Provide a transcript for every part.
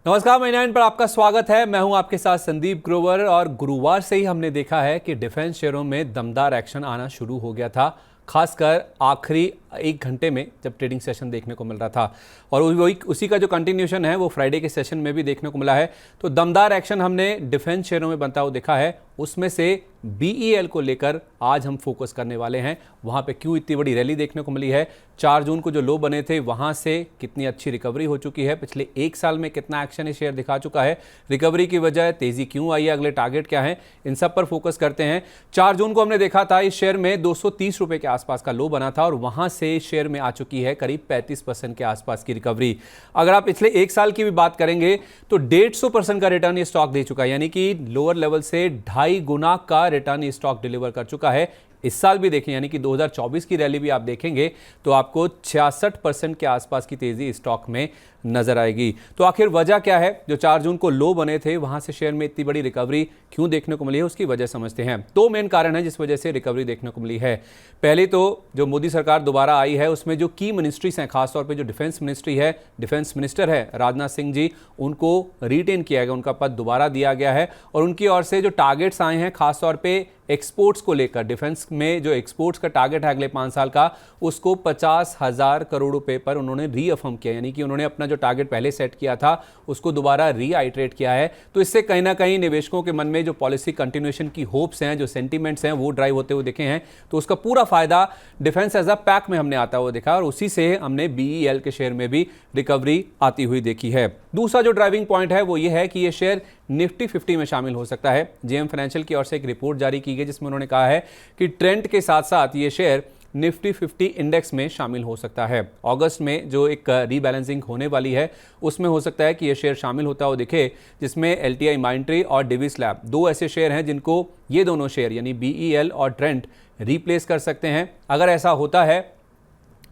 नमस्कार, मनी 9 पर आपका स्वागत है। मैं हूं आपके साथ संदीप ग्रोवर। और गुरुवार से ही हमने देखा है कि डिफेंस शेयरों में दमदार एक्शन आना शुरू हो गया था, खासकर आखिरी एक घंटे में जब ट्रेडिंग सेशन देखने को मिल रहा था। और वही उसी का जो कंटिन्यूशन है वो फ्राइडे के सेशन में भी देखने को मिला है। तो दमदार एक्शन हमने डिफेंस शेयरों में बनता हुआ देखा है। उसमें से बीईएल को लेकर आज हम फोकस करने वाले हैं। वहां पे क्यों इतनी बड़ी रैली देखने को मिली है, 4 जून को जो लो बने थे वहां से कितनी अच्छी रिकवरी हो चुकी है, पिछले एक साल में कितना एक्शन ये शेयर दिखा चुका है, रिकवरी की वजह तेजी क्यों आई है, अगले टारगेट क्या है, इन सब पर फोकस करते हैं। 4 जून को हमने देखा था इस शेयर में 230 रुपए के आसपास का लो बना था और वहां से शेयर में आ चुकी है करीब 35% के आसपास की रिकवरी। अगर आप पिछले एक साल की भी बात करेंगे तो 150% का रिटर्न ये स्टॉक दे चुका है, यानी कि लोअर लेवल से 2.5 गुना का रिटर्न ये स्टॉक डिलीवर कर चुका है। इस साल भी देखें, यानी कि 2024 की रैली भी आप देखेंगे तो आपको 66% के आसपास की तेजी स्टॉक में नजर आएगी। तो आखिर वजह क्या है, जो 4 जून को लो बने थे वहां से शेयर में इतनी बड़ी रिकवरी क्यों देखने को मिली है, उसकी वजह समझते हैं। 2 मेन कारण है जिस वजह से रिकवरी देखने को मिली है। पहले तो जो मोदी सरकार दोबारा आई है उसमें जो की मिनिस्ट्रीज हैं, खासतौर पर जो डिफेंस मिनिस्ट्री है, डिफेंस मिनिस्टर है राजनाथ सिंह जी, उनको रिटेन किया गया, उनका पद दोबारा दिया गया है। और उनकी ओर से जो टारगेट्स आए हैं खासतौर पर एक्सपोर्ट्स को लेकर, डिफेंस में जो एक्सपोर्ट्स का टारगेट है अगले 5 साल का, उसको 50,000 करोड़ रुपए पर उन्होंने रीअफर्म किया, यानी कि उन्होंने अपना जो टारगेट पहले सेट किया था उसको दोबारा रीआइट्रेट किया है। तो इससे कहीं ना कहीं निवेशकों के मन में जो पॉलिसी कंटिन्यूएशन की होप्स हैं, जो सेंटीमेंट्स हैं, वो ड्राइव होते हुए दिखे हैं। तो उसका पूरा फायदा डिफेंस एज अ पैक में हमने आता हुआ देखा और उसी से हमने बीईएल के शेयर में भी रिकवरी आती हुई देखी है। दूसरा जो ड्राइविंग पॉइंट है वो ये है कि ये शेयर निफ्टी 50 में शामिल हो सकता है। जेएम फाइनेंशियल की ओर से एक रिपोर्ट जारी की गई जिसमें उन्होंने कहा है कि ट्रेंड के साथ साथ ये शेयर निफ्टी 50 इंडेक्स में शामिल हो सकता है। अगस्त में जो एक रीबैलेंसिंग होने वाली है उसमें हो सकता है कि यह शेयर शामिल होता हुआ दिखे, जिसमें एलटीआई माइंडट्री और डिविस लैब 2 ऐसे शेयर हैं जिनको ये दोनों शेयर यानी बीईएल और ट्रेंड रिप्लेस कर सकते हैं। अगर ऐसा होता है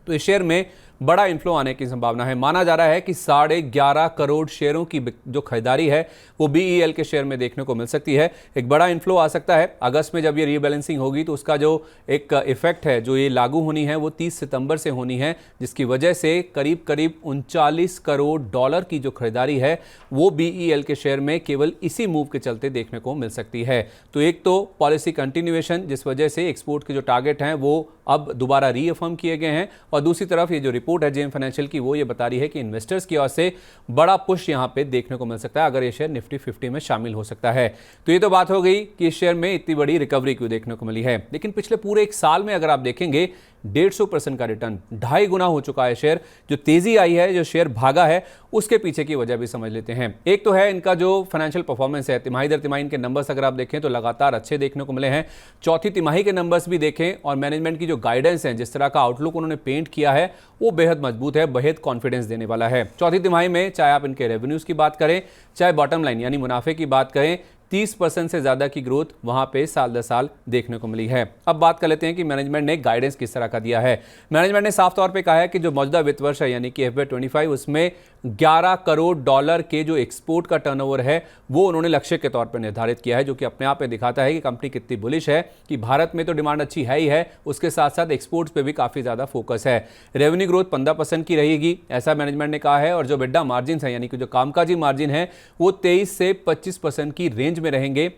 तो इस शेयर में बड़ा इन्फ्लो आने की संभावना है। माना जा रहा है कि 11.5 करोड़ शेयरों की जो खरीदारी है वो बीईएल के शेयर में देखने को मिल सकती है। एक बड़ा इन्फ्लो आ सकता है। अगस्त में जब ये रीबैलेंसिंग होगी तो उसका जो एक इफेक्ट है, जो ये लागू होनी है, वो 30 सितंबर से होनी है, जिसकी वजह से करीब करीब 39 करोड़ डॉलर की जो खरीदारी है वो बीईएल के शेयर में केवल इसी मूव के चलते देखने को मिल सकती है। तो एक तो पॉलिसी कंटिन्यूएशन जिस वजह से एक्सपोर्ट के जो टारगेट हैं वो अब दोबारा रीअफर्म किए गए हैं, और दूसरी तरफ ये जो रिपोर्ट है जेएम फाइनेंशियल की वो ये बता रही है कि इन्वेस्टर्स की ओर से बड़ा पुश यहां पे देखने को मिल सकता है अगर ये शेयर निफ्टी 50 में शामिल हो सकता है। तो ये तो बात हो गई कि इस शेयर में इतनी बड़ी रिकवरी क्यों देखने को मिली है। लेकिन पिछले पूरे एक साल में अगर आप देखेंगे 150% का रिटर्न, 2.5 गुना हो चुका है शेयर। जो तेजी आई है, जो शेयर भागा है, उसके पीछे की वजह भी समझ लेते हैं। एक तो है इनका जो फाइनेंशियल परफॉर्मेंस है, तिमाही दर तिमाही इनके नंबर्स अगर आप देखें तो लगातार अच्छे देखने को मिले हैं। चौथी तिमाही के नंबर्स भी देखें और मैनेजमेंट की जो गाइडेंस है, जिस तरह का आउटलुक उन्होंने पेंट किया है, वो बेहद मजबूत है, बेहद कॉन्फिडेंस देने वाला है। चौथी तिमाही में चाहे आप इनके रेवेन्यूज की बात करें, चाहे बॉटम लाइन यानी मुनाफे की बात करें, 30% से ज्यादा की ग्रोथ वहां पे साल दर साल देखने को मिली है। अब बात कर लेते हैं कि मैनेजमेंट ने गाइडेंस किस तरह का दिया है। मैनेजमेंट ने साफ तौर पे कहा है कि जो मौजूदा वित्त वर्ष है यानी कि FY25 उसमें 11 करोड़ डॉलर के जो एक्सपोर्ट का टर्नओवर है वो उन्होंने लक्ष्य के तौर पर निर्धारित किया है, जो कि अपने आप में दिखाता है कि कंपनी कितनी बुलिश है कि भारत में तो डिमांड अच्छी है ही है, उसके साथ साथ एक्सपोर्ट्स पे भी काफी ज्यादा फोकस है। रेवेन्यू ग्रोथ 15% की रहेगी, ऐसा मैनेजमेंट ने कहा है। और जो बिड्डा मार्जिन है यानी कि जो कामकाजी मार्जिन है वो 23 से 25% की रेंज में रहेंगे।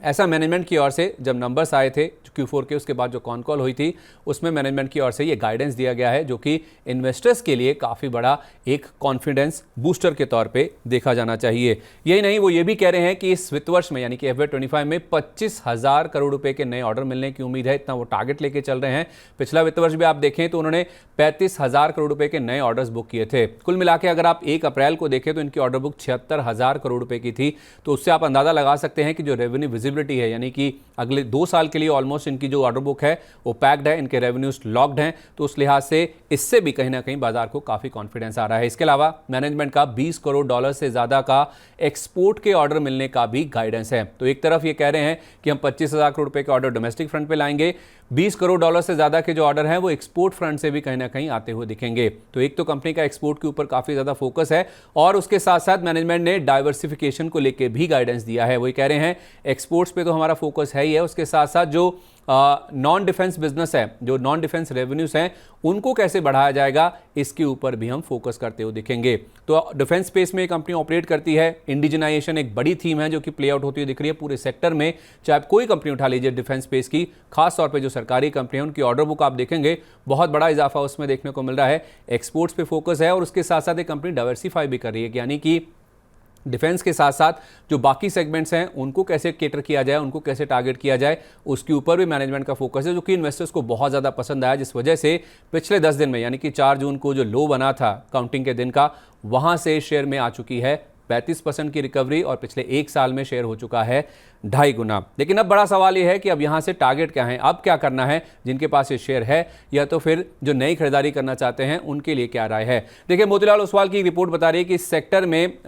ऐसा मैनेजमेंट की ओर से जब नंबर्स आए थे Q4 के, उसके बाद जो कॉन कॉल हुई थी उसमें मैनेजमेंट की ओर से ये गाइडेंस दिया गया है, जो कि इन्वेस्टर्स के लिए काफ़ी बड़ा एक कॉन्फिडेंस बूस्टर के तौर पे देखा जाना चाहिए। यही नहीं, वो ये भी कह रहे हैं कि इस वित्त वर्ष में यानी कि FY25 में 25,000 करोड़ रुपए के नए ऑर्डर मिलने की उम्मीद है, इतना वो टारगेट लेके चल रहे हैं। पिछला वित्त वर्ष भी आप देखें तो उन्होंने 35,000 करोड़ रुपए के नए ऑर्डर्स बुक किए थे। कुल मिला के अगर आप 1 अप्रैल को देखें तो इनकी ऑर्डर बुक 76,000 करोड़ रुपए की थी। तो उससे आप अंदाजा लगा सकते हैं कि जो रेवेन्यू विजिबिलिटी है, यानी कि अगले 2 साल के लिए ऑलमोस्ट इनकी जो ऑर्डर बुक है वो पैक्ड है, इनके रेवेन्यूज लॉक्ड हैं। तो उस लिहाज से इससे भी कहीं ना कहीं बाजार को काफी कॉन्फिडेंस आ रहा है। इसके अलावा मैनेजमेंट का 20 करोड़ डॉलर से ज्यादा का एक्सपोर्ट के ऑर्डर मिलने का भी गाइडेंस है। तो एक तरफ ये कह रहे हैं कि हम 25,000 करोड़ रुपए के ऑर्डर डोमेस्टिक फ्रंट पे लाएंगे, 20 करोड़ डॉलर से ज्यादा के जो ऑर्डर हैं वो एक्सपोर्ट फ्रंट से भी कहीं ना कहीं आते हुए दिखेंगे। तो एक तो कंपनी का एक्सपोर्ट के ऊपर काफी ज्यादा फोकस है और उसके साथ साथ मैनेजमेंट ने डाइवर्सिफिकेशन को लेकर भी गाइडेंस दिया है। वही कह रहे हैं एक्सपोर्ट्स पे तो हमारा फोकस है ही है, उसके साथ साथ जो नॉन डिफेंस बिजनेस है, जो नॉन डिफेंस रेवेन्यूज हैं, उनको कैसे बढ़ाया जाएगा, इसके ऊपर भी हम फोकस करते हुए दिखेंगे। तो डिफेंस स्पेस में ये कंपनी ऑपरेट करती है। इंडिजिनाइजेशन एक बड़ी थीम है जो कि प्ले आउट होती हुई दिख रही है पूरे सेक्टर में। चाहे आप कोई कंपनी उठा लीजिए डिफेंस स्पेस की, खासतौर पर जो सरकारी कंपनी है उनकी ऑर्डर बुक आप देखेंगे, बहुत बड़ा इजाफा उसमें देखने को मिल रहा है। एक्सपोर्ट्स पे फोकस है और उसके साथ साथ ये कंपनी डाइवर्सिफाई भी कर रही है, यानी कि डिफेंस के साथ साथ जो बाकी सेगमेंट्स हैं उनको कैसे केटर किया जाए, उनको कैसे टारगेट किया जाए, उसके ऊपर भी मैनेजमेंट का फोकस है, जो कि इन्वेस्टर्स को बहुत ज़्यादा पसंद आया। जिस वजह से पिछले 10 दिन में, यानी कि 4 जून को जो लो बना था काउंटिंग के दिन का, वहां से शेयर में आ चुकी है 35% की रिकवरी और पिछले 1 साल में शेयर हो चुका है 2.5 गुना। लेकिन अब बड़ा सवाल यह है कि अब यहां से टारगेट क्या है, अब क्या करना है जिनके पास ये शेयर है, या तो फिर जो नई खरीदारी करना चाहते हैं उनके लिए क्या राय है। देखिए, मोतीलाल ओसवाल की रिपोर्ट बता रही है कि इस सेक्टर में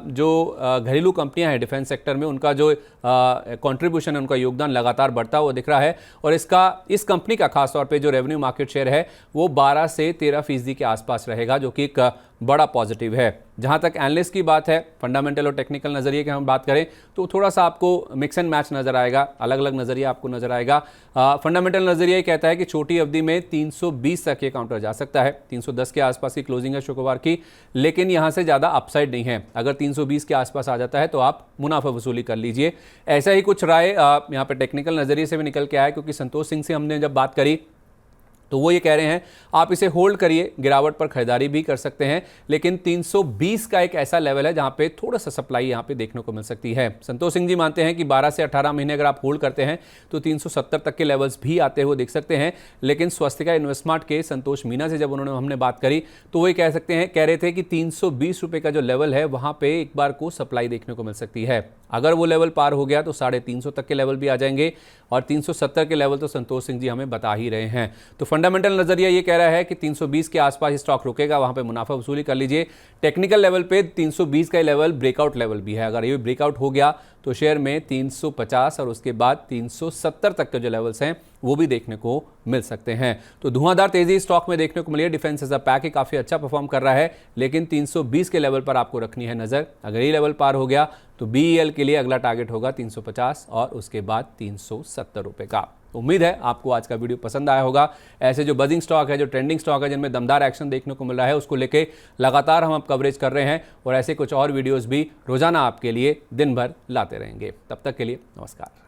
जो घरेलू कंपनियां हैं डिफेंस सेक्टर में, उनका जो कंट्रीब्यूशन है, उनका योगदान लगातार बढ़ता हुआ दिख रहा है। और इस कंपनी का खासतौर पर जो रेवेन्यू मार्केट शेयर है वो 12 से 13% के आसपास रहेगा, जो कि एक बड़ा पॉजिटिव है। जहां तक एनालिस्ट की बात है, फंडामेंटल और टेक्निकल नजरिए की हम बात करें तो थोड़ा सा आपको मिक्स एंड मैच नजर आएगा, अलग अलग नजरिया आपको नजर आएगा। फंडामेंटल नजरिया कहता है कि छोटी अवधि में 320 तक ये काउंटर जा सकता है। 310 के आसपास की क्लोजिंग है शुक्रवार की, लेकिन यहां से ज्यादा अपसाइड नहीं है। अगर 320 के आसपास आ जाता है तो आप मुनाफा वसूली कर लीजिए। ऐसा ही कुछ राय यहां पर टेक्निकल नजरिए से भी निकल के आया, क्योंकि संतोष सिंह से हमने जब बात करी तो वो ये कह रहे हैं आप इसे होल्ड करिए, गिरावट पर खरीदारी भी कर सकते हैं, लेकिन 320 का एक ऐसा लेवल है जहां पे थोड़ा सा सप्लाई यहां पे देखने को मिल सकती है। संतोष सिंह जी मानते हैं कि 12 से 18 महीने अगर आप होल्ड करते हैं तो 370 तक के लेवल्स भी आते हुए दिख सकते हैं। लेकिन स्वस्तिका इन्वेस्टमार्ट के संतोष मीना से जब हमने बात करी तो वो कह रहे थे कि 320 रुपये का जो लेवल है वहां पर एक बार को सप्लाई देखने को मिल सकती है। अगर वो लेवल पार हो गया तो 350 तक के लेवल भी आ जाएंगे, और 370 के लेवल तो संतोष सिंह जी हमें बता ही रहे हैं। तो फंडामेंटल नजरिया ये कह रहा है कि 320 के आसपास स्टॉक रुकेगा, वहां पे मुनाफा वसूली कर लीजिए। टेक्निकल लेवल पे 320 का लेवल ब्रेकआउट लेवल भी है, अगर ये ब्रेकआउट हो गया तो शेयर में 350 और उसके बाद 370 तक के जो लेवल्स हैं वो भी देखने को मिल सकते हैं। तो धुआंधार तेजी स्टॉक में देखने को मिली है। डिफेंस एज अ पैक ही काफी अच्छा परफॉर्म कर रहा है, लेकिन 320 के लेवल पर आपको रखनी है नजर। अगर ये लेवल पार हो गया तो बीईएल के लिए अगला टारगेट होगा 350 और उसके बाद 370 रुपए का। उम्मीद है आपको आज का वीडियो पसंद आया होगा। ऐसे जो बजिंग स्टॉक है, जो ट्रेंडिंग स्टॉक है, जिनमें दमदार एक्शन देखने को मिल रहा है, उसको लेके लगातार हम कवरेज कर रहे हैं और ऐसे कुछ और वीडियोस भी रोजाना आपके लिए दिन भर लाते रहेंगे। तब तक के लिए नमस्कार।